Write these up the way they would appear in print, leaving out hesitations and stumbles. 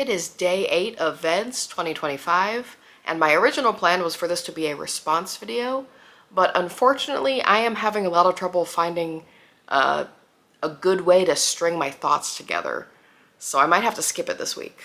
It is day 8 of VEDS 2025, and my original plan was for this to be a response video, but unfortunately I am having a lot of trouble finding a good way to string my thoughts together, so I might have to skip it this week.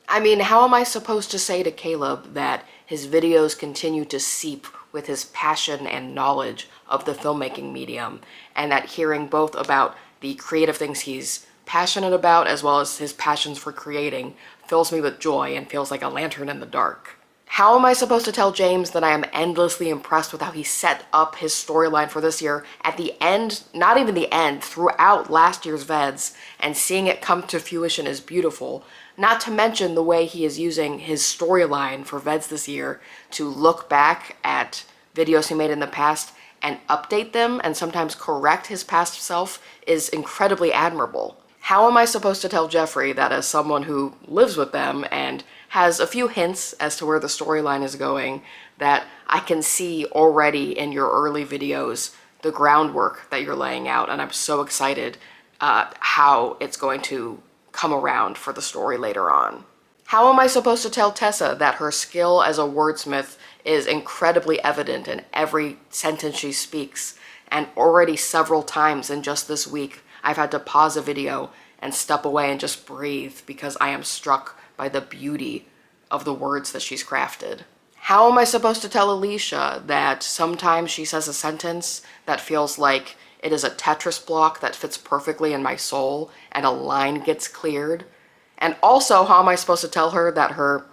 I mean, how am I supposed to say to Caleb that his videos continue to seep with his passion and knowledge of the filmmaking medium, and that hearing both about the creative things he's passionate about as well as his passions for creating fills me with joy and feels like a lantern in the dark? How am I supposed to tell James that I am endlessly impressed with how he set up his storyline for this year at the end, not even the end, throughout last year's VEDS, and seeing it come to fruition is beautiful, not to mention the way he is using his storyline for VEDS this year to look back at videos he made in the past and update them and sometimes correct his past self is incredibly admirable. How am I supposed to tell Jeffrey that as someone who lives with them and has a few hints as to where the storyline is going, that I can see already in your early videos the groundwork that you're laying out, and I'm so excited how it's going to come around for the story later on? How am I supposed to tell Tessa that her skill as a wordsmith is incredibly evident in every sentence she speaks, and already several times in just this week I've had to pause a video and step away and just breathe because I am struck by the beauty of the words that she's crafted? How am I supposed to tell Alicia that sometimes she says a sentence that feels like it is a Tetris block that fits perfectly in my soul and a line gets cleared? And also, how am I supposed to tell her that her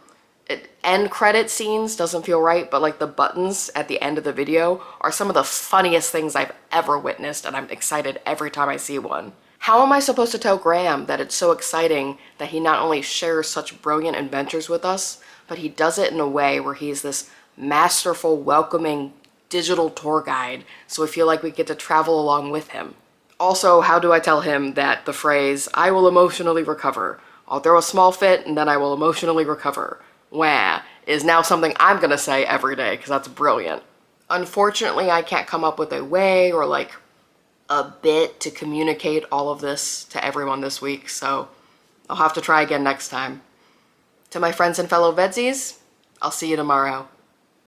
end credit scenes doesn't feel right, but like the buttons at the end of the video are some of the funniest things I've ever witnessed, and I'm excited every time I see one? How am I supposed to tell Graham that it's so exciting that he not only shares such brilliant adventures with us, but he does it in a way where he's this masterful, welcoming digital tour guide, so we feel like we get to travel along with him? Also, how do I tell him that the phrase, "I will emotionally recover, I'll throw a small fit and then I will emotionally recover, wah," is now something I'm gonna say every day because that's brilliant? Unfortunately, I can't come up with a way or like a bit to communicate all of this to everyone this week, so I'll have to try again next time. To my friends and fellow VEDSies, I'll see you tomorrow.